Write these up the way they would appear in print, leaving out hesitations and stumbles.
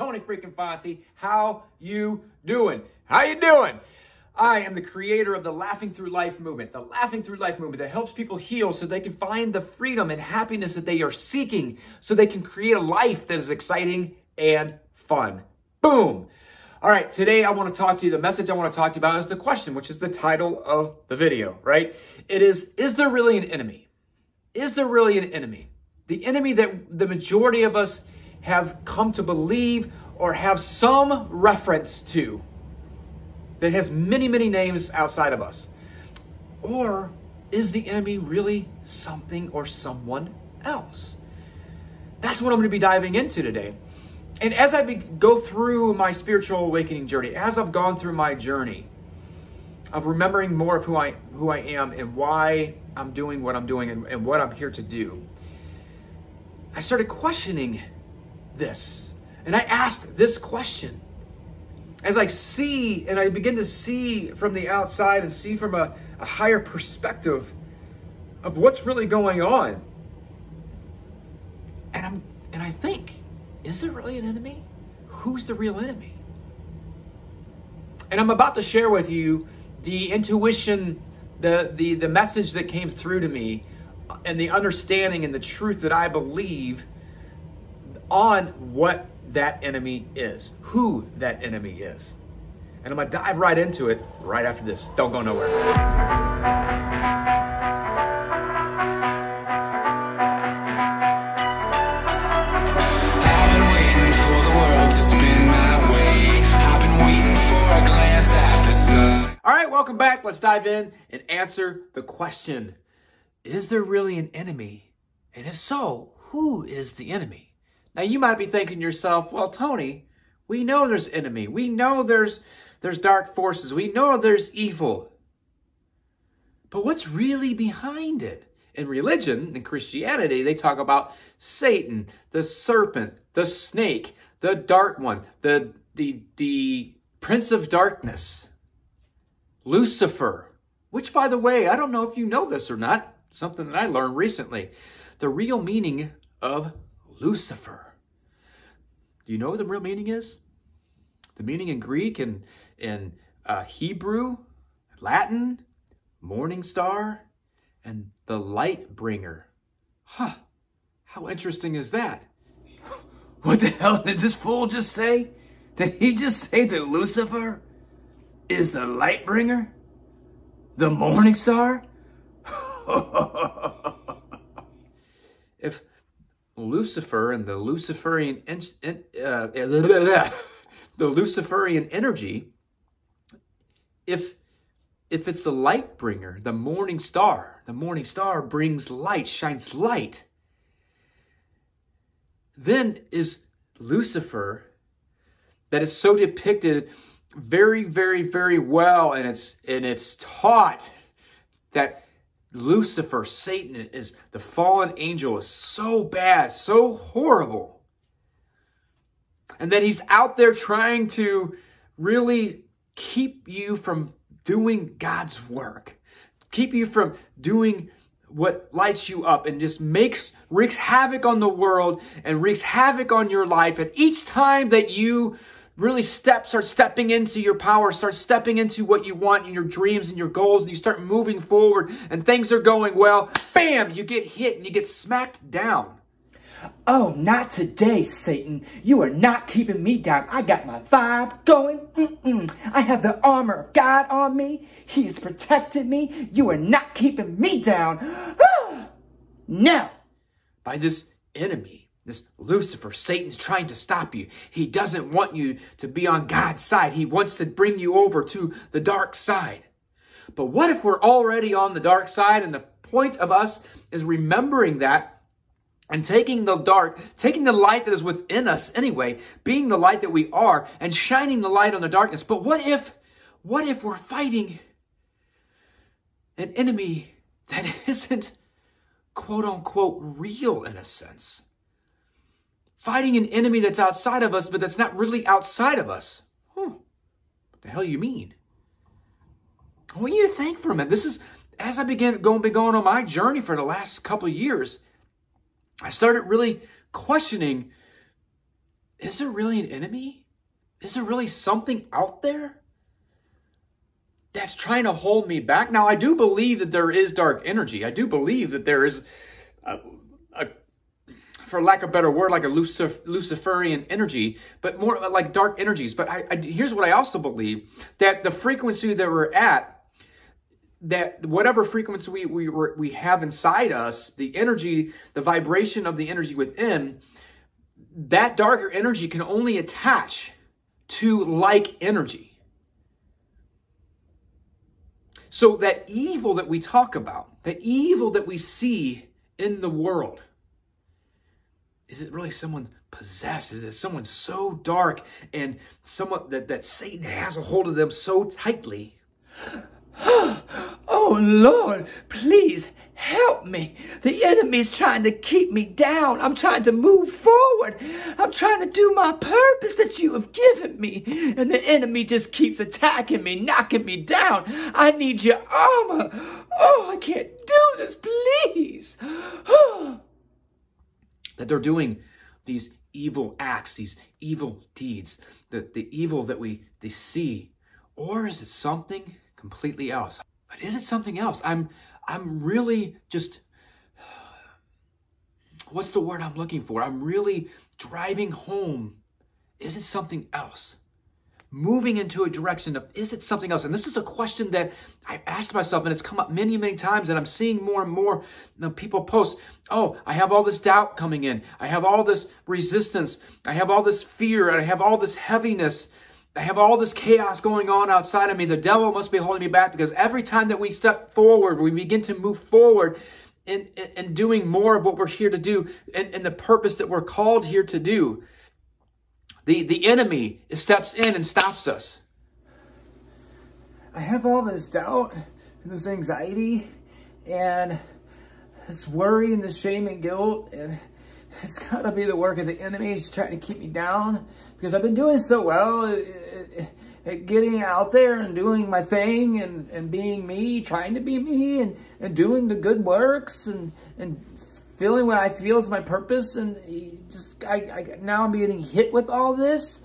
Tony freaking Fonte. How you doing? How you doing? I am the creator of the Laughing Through Life movement. The Laughing Through Life movement that helps people heal so they can find the freedom and happiness that they are seeking so they can create a life that is exciting and fun. Boom. All right, today I want to talk to you. The message I want to talk to you about is the question, which is the title of the video, right? It is there really an enemy? Is there really an enemy? The enemy that the majority of us have come to believe or have some reference to that has many, many names outside of us. Or is the enemy really something or someone else? That's what I'm going to be diving into today. And as I go through my spiritual awakening journey, as I've gone through my journey of remembering more of who I am and why I'm doing what I'm doing and what I'm here to do, I started questioning this. And I asked this question. As I see and I begin to see from the outside and see from a higher perspective of what's really going on. And I think, is there really an enemy? Who's the real enemy? And I'm about to share with you the intuition, the message that came through to me and the understanding and the truth that I believe on what that enemy is, who that enemy is. And I'm going to dive right into it right after this. Don't go nowhere. All right, welcome back. Let's dive in and answer the question. Is there really an enemy? And if so, who is the enemy? Now, you might be thinking to yourself, well, Tony, we know there's enemy. We know there's dark forces. We know there's evil. But what's really behind it? In religion, in Christianity, they talk about Satan, the serpent, the snake, the dark one, the prince of darkness, Lucifer, which, by the way, I don't know if you know this or not, something that I learned recently. The real meaning of Lucifer. Do you know what the real meaning is? The meaning in Greek and in Hebrew, Latin, morning star, and the light bringer. Huh. How interesting is that? What the hell did this fool just say? Did he just say that Lucifer is the light bringer? The morning star? If Lucifer and the Luciferian energy, if it's the light bringer, the morning star brings light, shines light, then is Lucifer, that is so depicted very, very, very well, and it's taught that Lucifer, Satan, is the fallen angel, is so bad, so horrible. And that he's out there trying to really keep you from doing God's work. Keep you from doing what lights you up and just wreaks havoc on the world and wreaks havoc on your life. And each time that you really start stepping into your power, start stepping into what you want and your dreams and your goals, and you start moving forward and things are going well, bam, you get hit and you get smacked down. Oh, not today, Satan. You are not keeping me down. I got my vibe going. I have the armor of God on me. He has protected me. You are not keeping me down. No. By this enemy, this Lucifer, Satan's trying to stop you. He doesn't want you to be on God's side. He wants to bring you over to the dark side. But what if we're already on the dark side, and the point of us is remembering that and taking the light that is within us anyway, being the light that we are, and shining the light on the darkness. But what if we're fighting an enemy that isn't quote unquote real in a sense? Fighting an enemy that's outside of us, but that's not really outside of us. What the hell you mean? I want you to think for a minute. This is, as I been going on my journey for the last couple of years, I started really questioning is there really an enemy? Is there really something out there that's trying to hold me back? Now, I do believe that there is dark energy. I do believe that there is, for lack of a better word, like a Luciferian energy, but more like dark energies. But here's what I also believe, that the frequency that we're at, that whatever frequency we have inside us, the energy, the vibration of the energy within, that darker energy can only attach to like energy. So that evil that we talk about, the evil that we see in the world, is it really someone possessed? Is it someone so dark and someone that Satan has a hold of them so tightly? Oh, Lord, please help me. The enemy's trying to keep me down. I'm trying to move forward. I'm trying to do my purpose that you have given me. And the enemy just keeps attacking me, knocking me down. I need your armor. Oh, I can't do this, please. That they're doing these evil acts, these evil deeds, the evil that they see. Or is it something completely else? But is it something else? I'm really just, what's the word I'm looking for? I'm really driving home. Is it something else? Moving into a direction of, is it something else? And this is a question that I asked myself, and it's come up many, many times, and I'm seeing more and more people post, oh, I have all this doubt coming in. I have all this resistance. I have all this fear, and I have all this heaviness. I have all this chaos going on outside of me. The devil must be holding me back, because every time that we step forward, we begin to move forward in doing more of what we're here to do and the purpose that we're called here to do. The enemy steps in and stops us. I have all this doubt and this anxiety and this worry and this shame and guilt, and it's got to be the work of the enemy. He's trying to keep me down because I've been doing so well at getting out there and doing my thing and being me, trying to be me and doing the good works and feeling what I feel is my purpose. And now I'm getting hit with all this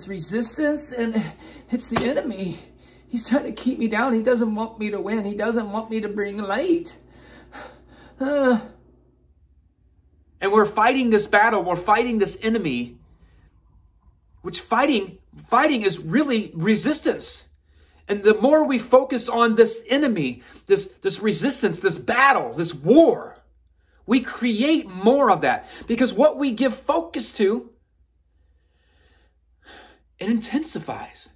resistance, and it's the enemy. He's trying to keep me down. He doesn't want me to win. He doesn't want me to bring light. And we're fighting this battle. We're fighting this enemy, which fighting is really resistance. And the more we focus on this enemy, this resistance, this battle, this war, we create more of that. Because what we give focus to, it intensifies.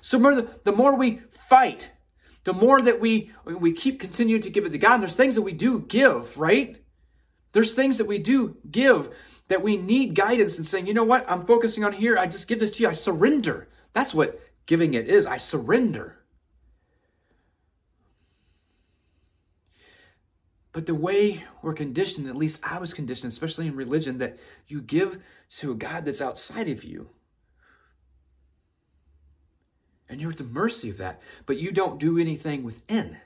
So the more we fight, the more that we keep continuing to give it to God. And there's things that we do give, right? There's things that we do give that we need guidance and saying, you know what? I'm focusing on here. I just give this to you. I surrender. That's what giving it is. I surrender. But the way we're conditioned, at least I was conditioned, especially in religion, that you give to a God that's outside of you. And you're at the mercy of that. But you don't do anything within.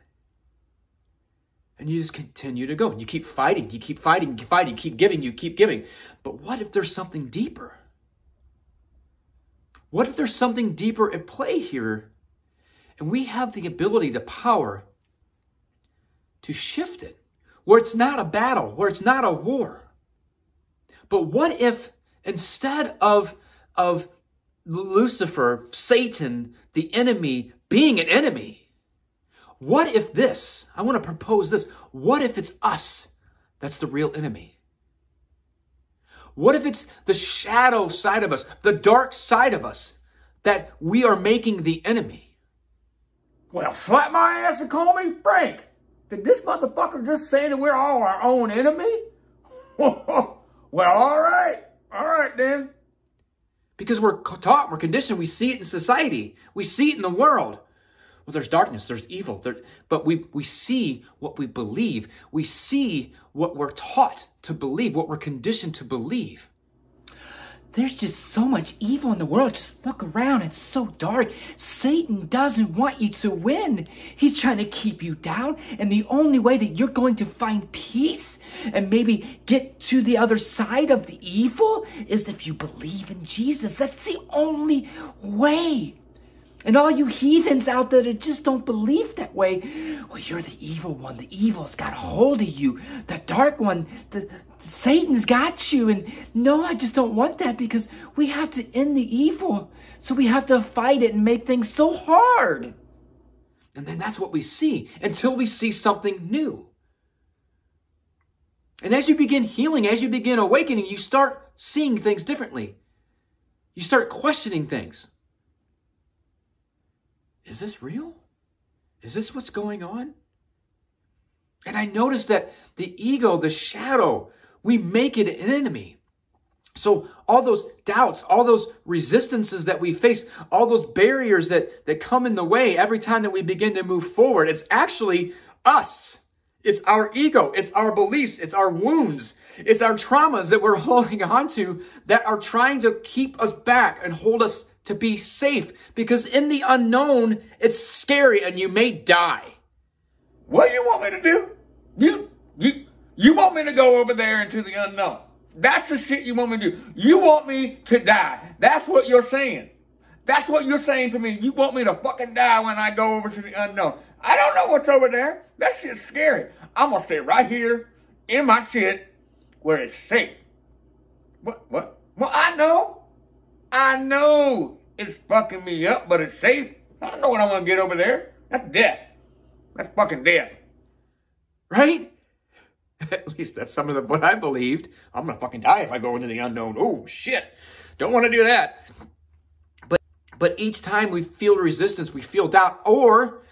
And you just continue to go. And you keep fighting. You keep fighting. You keep fighting. You keep giving. You keep giving. But what if there's something deeper? What if there's something deeper at play here? And we have the ability, the power to shift it. Where it's not a battle. Where it's not a war. But what if instead of Lucifer, Satan, the enemy, being an enemy, what if this, I want to propose this, what if it's us that's the real enemy? What if it's the shadow side of us, the dark side of us, that we are making the enemy? Well, slap my ass and call me Frank. Did this motherfucker just say that we're all our own enemy? Well, all right then. Because we're taught, we're conditioned, we see it in society. We see it in the world. Well, there's darkness, there's evil. But we see what we believe. We see what we're taught to believe, what we're conditioned to believe. there's just so much evil in the world. Just look around. It's so dark. Satan doesn't want you to win. He's trying to keep you down. And the only way that you're going to find peace and maybe get to the other side of the evil is if you believe in Jesus. That's the only way. And all you heathens out there that just don't believe that way, well, you're the evil one. The evil's got a hold of you. The dark one, Satan's got you. And no, I just don't want that, because we have to end the evil. So we have to fight it and make things so hard. And then that's what we see until we see something new. And as you begin healing, as you begin awakening, you start seeing things differently. You start questioning things. Is this real? Is this what's going on? And I noticed that the ego, the shadow, we make it an enemy. So all those doubts, all those resistances that we face, all those barriers that come in the way every time that we begin to move forward, it's actually us. It's our ego. It's our beliefs. It's our wounds. It's our traumas that we're holding on to that are trying to keep us back and hold us to be safe, because in the unknown, it's scary and you may die. What do you want me to do? You want me to go over there into the unknown. That's the shit you want me to do. You want me to die. That's what you're saying. That's what you're saying to me. You want me to fucking die when I go over to the unknown. I don't know what's over there. That shit's scary. I'm gonna stay right here in my shit where it's safe. What? Well, I know it's fucking me up, but it's safe. I don't know what I'm gonna get over there. That's death. That's fucking death. Right? At least that's some of what I believed. I'm gonna fucking die if I go into the unknown. Oh, shit. Don't want to do that. But each time we feel resistance, we feel doubt, or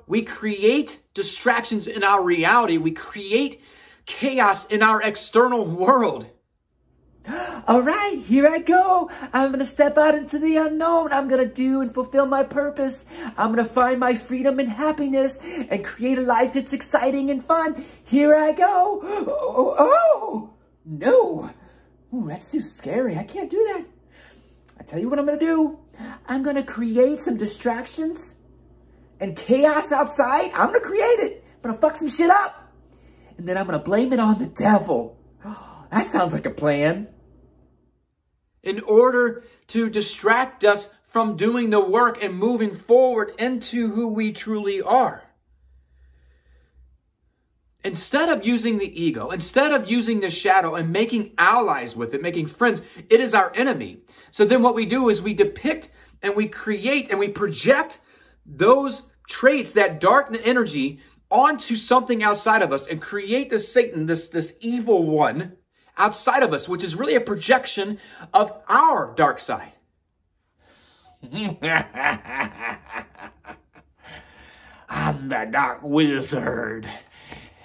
we create distractions in our reality. We create chaos in our external world. All right, here I go. I'm going to step out into the unknown. I'm going to do and fulfill my purpose. I'm going to find my freedom and happiness and create a life that's exciting and fun. Here I go. Oh, no. Ooh, that's too scary. I can't do that. I tell you what I'm going to do. I'm going to create some distractions and chaos outside. I'm going to create it. I'm going to fuck some shit up. And then I'm going to blame it on the devil. That sounds like a plan. In order to distract us from doing the work and moving forward into who we truly are. Instead of using the ego, instead of using the shadow and making allies with it, making friends, it is our enemy. So then what we do is we depict and we create and we project those traits, that dark energy, onto something outside of us and create this Satan, this evil one, outside of us, which is really a projection of our dark side. I'm the Dark Wizard,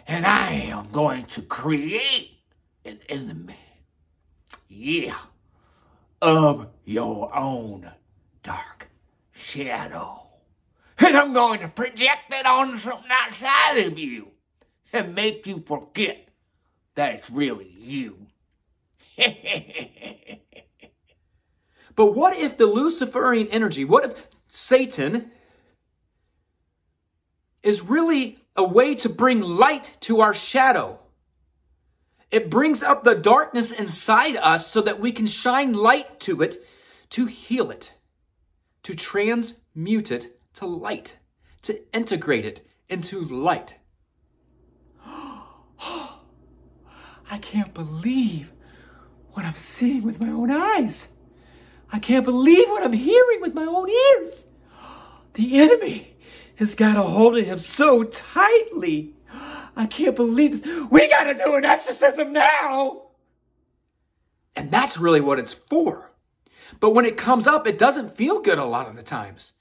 and I am going to create an enemy. Yeah, of your own dark shadow. And I'm going to project it on something outside of you and make you forget that it's really you. But what if the Luciferian energy, what if Satan is really a way to bring light to our shadow? It brings up the darkness inside us so that we can shine light to it, to heal it, to transmute it to light, to integrate it into light. I can't believe what I'm seeing with my own eyes. I can't believe what I'm hearing with my own ears. The enemy has got a hold of him so tightly. I can't believe this. We got to do an exorcism now. And that's really what it's for. But when it comes up, it doesn't feel good a lot of the times.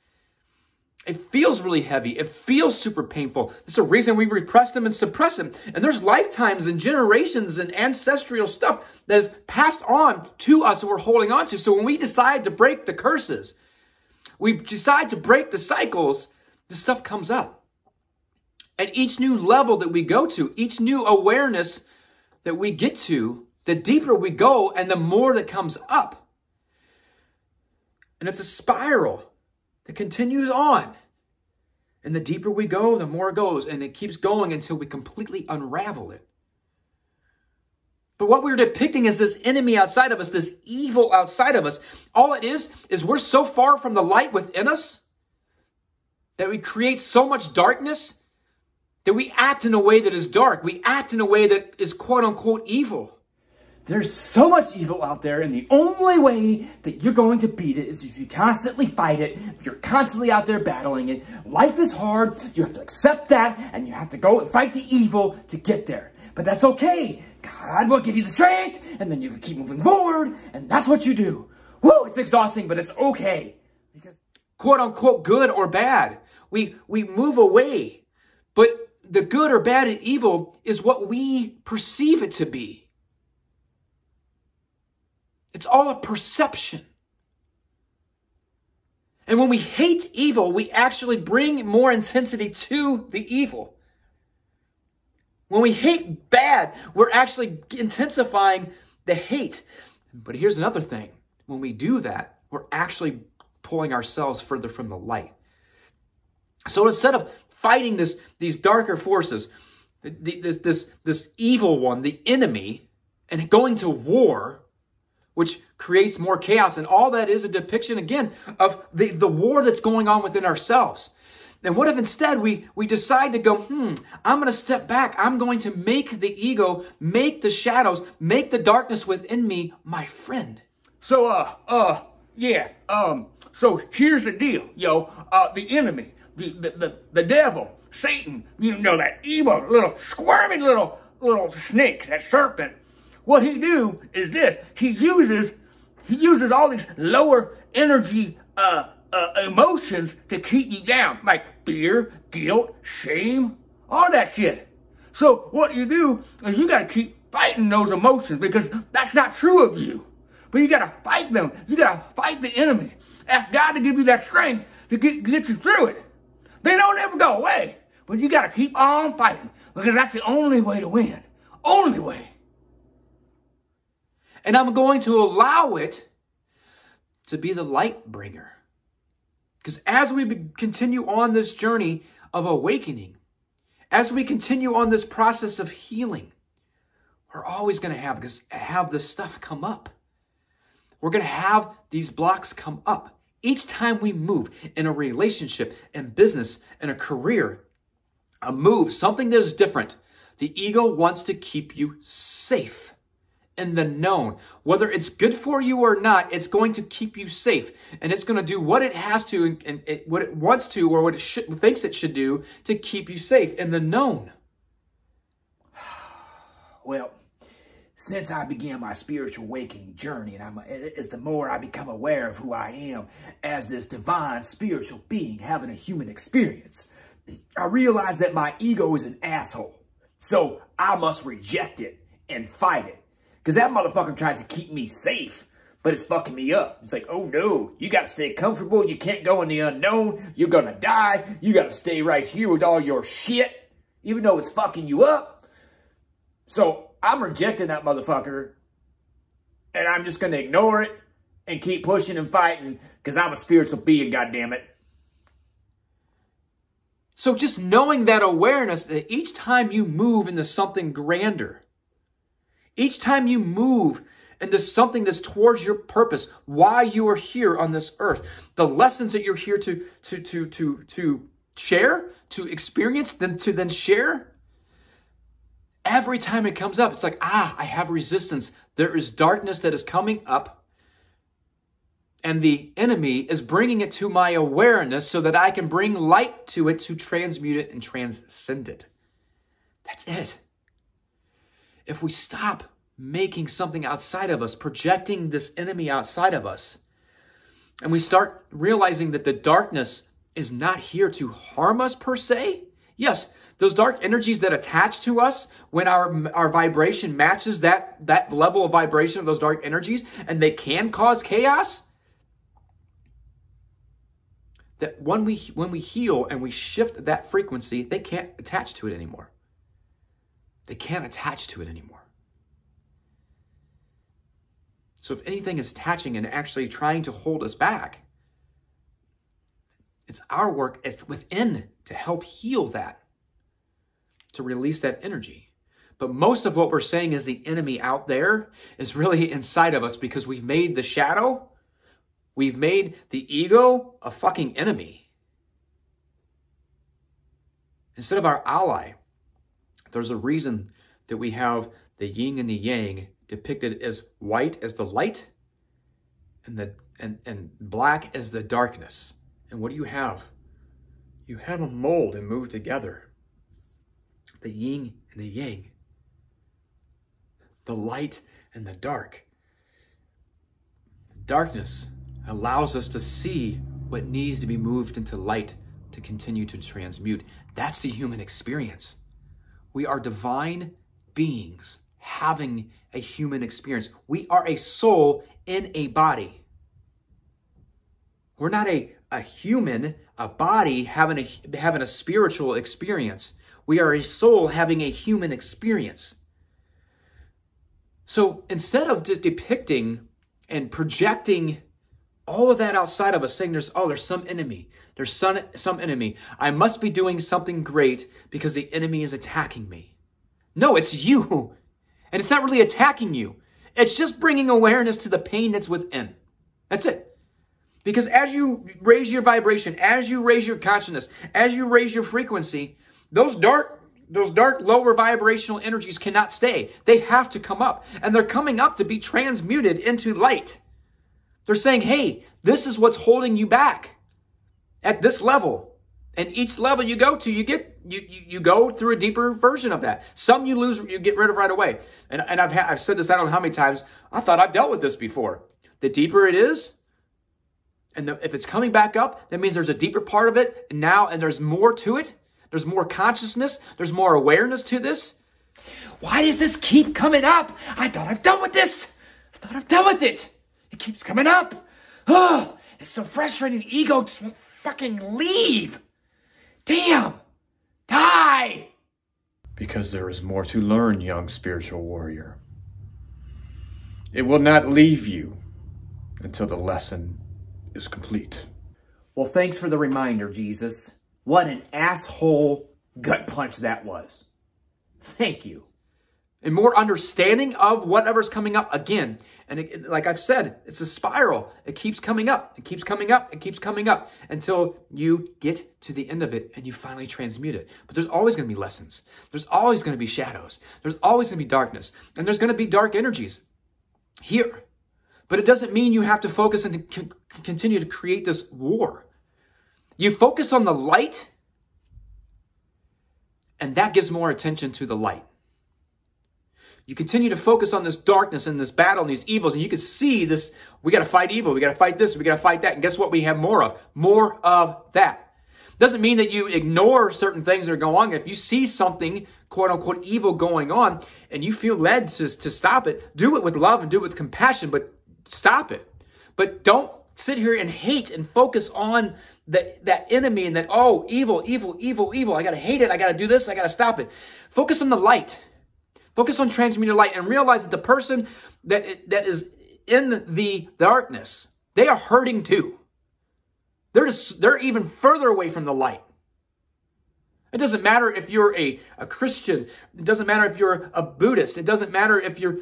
It feels really heavy. It feels super painful. There's a reason we repress them and suppress them. And there's lifetimes and generations and ancestral stuff that is passed on to us and we're holding on to. So when we decide to break the curses, we decide to break the cycles, this stuff comes up. At each new level that we go to, each new awareness that we get to, the deeper we go and the more that comes up. And it's a spiral that continues on. And the deeper we go, the more it goes. And it keeps going until we completely unravel it. But what we're depicting is this enemy outside of us, this evil outside of us. All it is we're so far from the light within us that we create so much darkness that we act in a way that is dark. We act in a way that is quote unquote evil. There's so much evil out there, and the only way that you're going to beat it is if you constantly fight it, if you're constantly out there battling it. Life is hard. You have to accept that, and you have to go and fight the evil to get there. But that's okay. God will give you the strength, and then you can keep moving forward, and that's what you do. Woo, it's exhausting, but it's okay. Because quote unquote good or bad, we move away. But the good or bad and evil is what we perceive it to be. It's all a perception. And when we hate evil, we actually bring more intensity to the evil. When we hate bad, we're actually intensifying the hate. But here's another thing. When we do that, we're actually pulling ourselves further from the light. So instead of fighting these darker forces, this evil one, the enemy, and going to war, which creates more chaos. And all that is a depiction, again, of the war that's going on within ourselves. And what if instead we decide to go, I'm going to step back. I'm going to make the ego, make the shadows, make the darkness within me my friend. So, so here's the deal, the enemy, the devil, Satan, that evil little squirming little snake, that serpent. What he do is this. He uses all these lower energy emotions to keep you down, like fear, guilt, shame, all that shit. So what you do is you got to keep fighting those emotions because that's not true of you. But you got to fight them. You got to fight the enemy. Ask God to give you that strength to get you through it. They don't ever go away, but you got to keep on fighting because that's the only way to win. Only way. And I'm going to allow it to be the light bringer. Because as we continue on this journey of awakening, as we continue on this process of healing, we're always going to have this stuff come up. We're going to have these blocks come up. Each time we move in a relationship, in business, in a career, a move, something that is different, the ego wants to keep you safe. In the known. Whether it's good for you or not, it's going to keep you safe. And it's going to do what it has to and what it wants to or what it thinks it should do to keep you safe in the known. Well, since I began my spiritual awakening journey, and as the more I become aware of who I am as this divine spiritual being having a human experience, I realize that my ego is an asshole. So I must reject it and fight it. Because that motherfucker tries to keep me safe, but it's fucking me up. It's like, oh no, you got to stay comfortable. You can't go in the unknown. You're going to die. You got to stay right here with all your shit, even though it's fucking you up. So I'm rejecting that motherfucker, and I'm just going to ignore it and keep pushing and fighting because I'm a spiritual being, goddammit. So just knowing that awareness that each time you move into something grander, each time you move into something that's towards your purpose, why you are here on this earth, the lessons that you're here to share, to experience, then share. Every time it comes up, it's like, I have resistance. There is darkness that is coming up, and the enemy is bringing it to my awareness so that I can bring light to it to transmute it and transcend it. That's it. If we stop making something outside of us, projecting this enemy outside of us, and we start realizing that the darkness is not here to harm us per se. Yes, those dark energies that attach to us when our vibration matches that level of vibration of those dark energies, and they can cause chaos, that when we heal and we shift that frequency, they can't attach to it anymore. They can't attach to it anymore. So if anything is attaching and actually trying to hold us back, it's our work within to help heal that, to release that energy. But most of what we're saying is the enemy out there is really inside of us, because we've made the shadow, we've made the ego a fucking enemy instead of our ally. There's a reason that we have the yin and the yang depicted as white as the light and black as the darkness. And what do you have? You have them mold and move together. The yin and the yang. The light and the dark. Darkness allows us to see what needs to be moved into light to continue to transmute. That's the human experience. We are divine beings having a human experience. We are a soul in a body. We're not a human, a body having a spiritual experience. We are a soul having a human experience. So instead of just depicting and projecting all of that outside of us, saying there's some enemy, there's some enemy, I must be doing something great because the enemy is attacking me. No, it's you. And it's not really attacking you. It's just bringing awareness to the pain that's within. That's it. Because as you raise your vibration, as you raise your consciousness, as you raise your frequency, those dark, lower vibrational energies cannot stay. They have to come up. And they're coming up to be transmuted into light. They're saying, hey, this is what's holding you back at this level. And each level you go to, you go through a deeper version of that. Some you lose, you get rid of right away. And I've said this, I don't know how many times. I thought I've dealt with this before. The deeper it is, and if it's coming back up, that means there's a deeper part of it now, and there's more to it. There's more consciousness. There's more awareness to this. Why does this keep coming up? I thought I've dealt with this. I thought I've dealt with it. It keeps coming up. Oh, it's so frustrating. The ego just won't fucking leave. Damn. Die. Because there is more to learn, young spiritual warrior. It will not leave you until the lesson is complete. Well, thanks for the reminder, Jesus. What an asshole gut punch that was. Thank you. And more understanding of whatever's coming up again. And like I've said, it's a spiral. It keeps coming up. It keeps coming up. It keeps coming up until you get to the end of it and you finally transmute it. But there's always going to be lessons. There's always going to be shadows. There's always going to be darkness. And there's going to be dark energies here. But it doesn't mean you have to focus and continue to create this war. You focus on the light, and that gives more attention to the light. You continue to focus on this darkness and this battle and these evils, and you can see this, we got to fight evil, we got to fight this, we got to fight that, and guess what we have more of? More of that. Doesn't mean that you ignore certain things that are going on. If you see something, quote unquote, evil going on, and you feel led to stop it, do it with love and do it with compassion, but stop it. But don't sit here and hate and focus on that enemy and that, oh, evil, evil, evil, evil. I got to hate it. I got to do this. I got to stop it. Focus on the light. Focus on transmuting light and realize that the person that is in the darkness, they are hurting too. They're even further away from the light. It doesn't matter if you're a Christian. It doesn't matter if you're a Buddhist. It doesn't matter if you're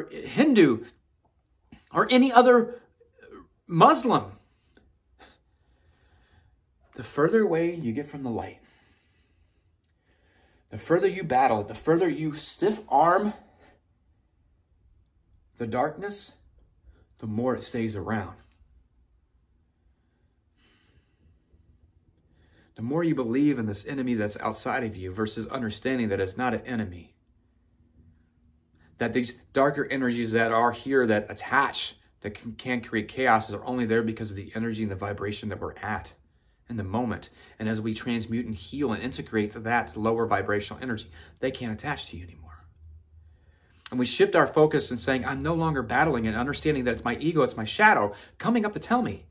Hindu or any other Muslim. The further away you get from the light, the further you battle, the further you stiff arm the darkness, the more it stays around. The more you believe in this enemy that's outside of you versus understanding that it's not an enemy. That these darker energies that are here that attach, that can create chaos are only there because of the energy and the vibration that we're at in the moment. And as we transmute and heal and integrate that lower vibrational energy, they can't attach to you anymore. And we shift our focus and saying, I'm no longer battling and understanding that it's my ego, it's my shadow coming up to tell me.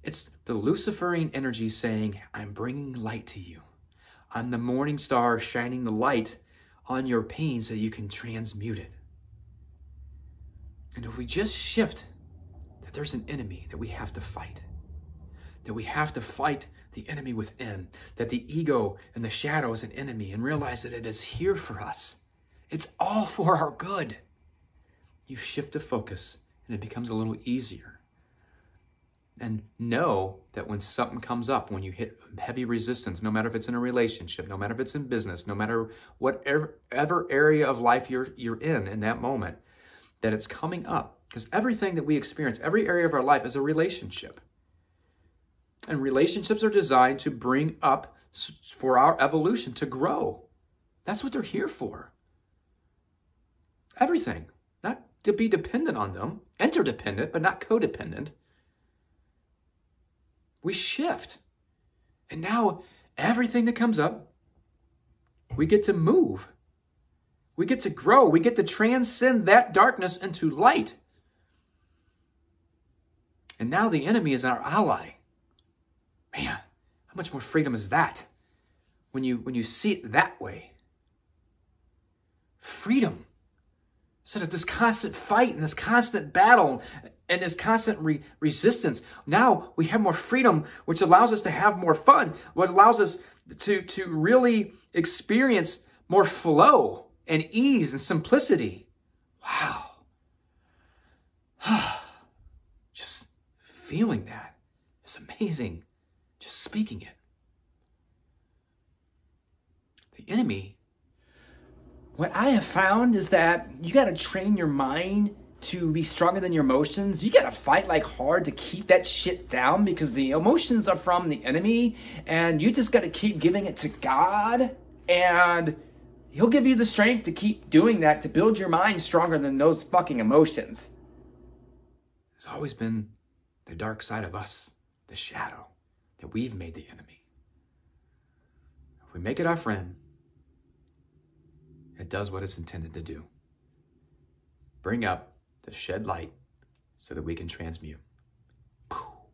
It's the Luciferian energy saying, I'm bringing light to you. I'm the morning star shining the light on your pain so you can transmute it. And if we just shift that there's an enemy that we have to fight, that we have to fight the enemy within, that the ego and the shadow is an enemy, and realize that it is here for us. It's all for our good. You shift the focus and it becomes a little easier. And know that when something comes up, when you hit heavy resistance, no matter if it's in a relationship, no matter if it's in business, no matter whatever area of life you're in that moment, that it's coming up. Because everything that we experience, every area of our life is a relationship. And relationships are designed to bring up for our evolution, to grow. That's what they're here for. Everything. Not to be dependent on them. Interdependent, but not codependent. We shift. And now everything that comes up, we get to move. We get to grow. We get to transcend that darkness into light. And now the enemy is our ally. Man, how much more freedom is that when you see it that way? Freedom. Instead of this constant fight and this constant battle and this constant resistance, now we have more freedom, which allows us to have more fun, what allows us to really experience more flow and ease and simplicity. Wow. Just feeling that is amazing. Just speaking it. The enemy, what I have found is that you got to train your mind to be stronger than your emotions. You got to fight like hard to keep that shit down, because the emotions are from the enemy, and you just got to keep giving it to God, and He'll give you the strength to keep doing that, to build your mind stronger than those fucking emotions. It's always been the dark side of us, the shadow, that we've made the enemy. If we make it our friend, it does what it's intended to do. Bring up the shed light so that we can transmute. All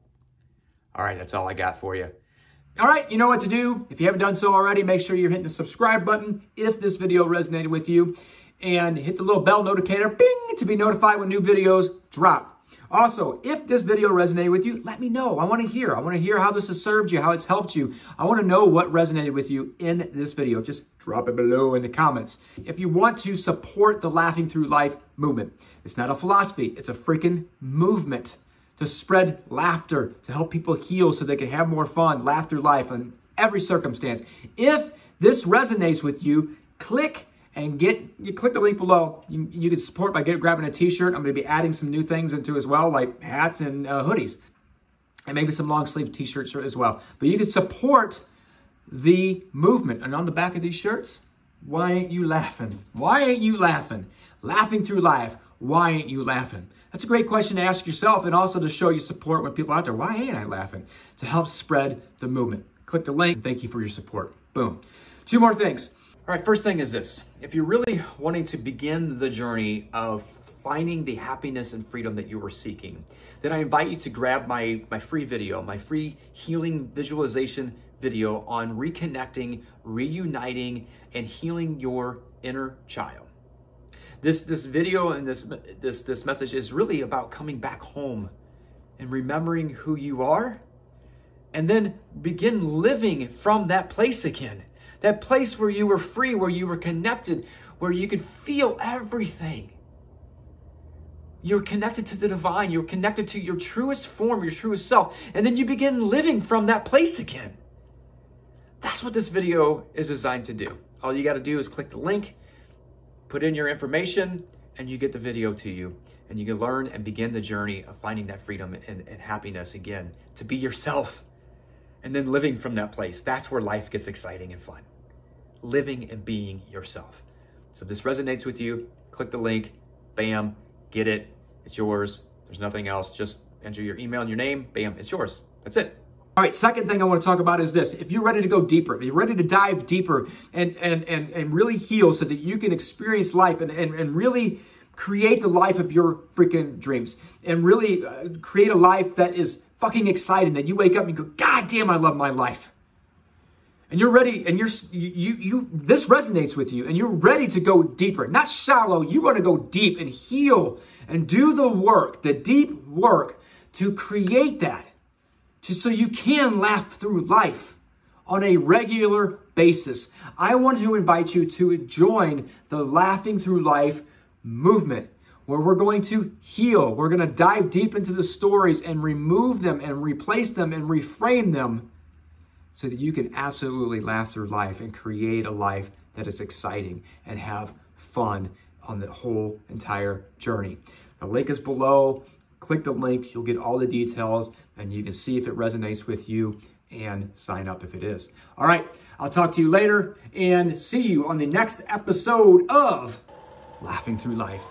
right, that's all I got for you. All right, you know what to do. If you haven't done so already, make sure you're hitting the subscribe button if this video resonated with you, and hit the little bell notificator, bing, to be notified when new videos drop. Also, if this video resonated with you, let me know. I want to hear. I want to hear how this has served you, how it's helped you. I want to know what resonated with you in this video. Just drop it below in the comments. If you want to support the Laughing Through Life movement, it's not a philosophy. It's a freaking movement to spread laughter, to help people heal so they can have more fun, laugh through life in every circumstance. If this resonates with you, click the link below. You can support by grabbing a t-shirt. I'm going to be adding some new things into as well, like hats and hoodies, and maybe some long sleeve t-shirts as well. But you can support the movement. And on the back of these shirts, why ain't you laughing? Why ain't you laughing? Laughing through life. Why ain't you laughing? That's a great question to ask yourself, and also to show you support when people out there. Why ain't I laughing? To help spread the movement. Click the link. Thank you for your support. Boom. Two more things. All right, first thing is this. If you're really wanting to begin the journey of finding the happiness and freedom that you were seeking, then I invite you to grab my free video, my free healing visualization video on reconnecting, reuniting, and healing your inner child. This video and this message is really about coming back home and remembering who you are, and then begin living from that place again. That place where you were free, where you were connected, where you could feel everything. You're connected to the divine. You're connected to your truest form, your truest self. And then you begin living from that place again. That's what this video is designed to do. All you got to do is click the link, put in your information, and you get the video to you. And you can learn and begin the journey of finding that freedom and happiness again, to be yourself. And then living from that place. That's where life gets exciting and fun. Living and being yourself. So if this resonates with you, click the link, bam, get it, it's yours. There's nothing else. Just enter your email and your name, bam, it's yours. That's it. All right, second thing I want to talk about is this. If you're ready to go deeper, if you're ready to dive deeper and really heal so that you can experience life and really create the life of your freaking dreams, and really create a life that is fucking exciting, that you wake up and you go, God damn, I love my life. and you're ready, and this resonates with you, and you're ready to go deeper, not shallow. You want to go deep and heal and do the work, the deep work to create that, so you can laugh through life on a regular basis. I want to invite you to join the Laughing Through Life movement, where we're going to heal. We're going to dive deep into the stories and remove them and replace them and reframe them, so that you can absolutely laugh through life and create a life that is exciting and have fun on the whole entire journey. The link is below. Click the link. You'll get all the details, and you can see if it resonates with you and sign up if it is. All right, I'll talk to you later and see you on the next episode of Laughing Through Life.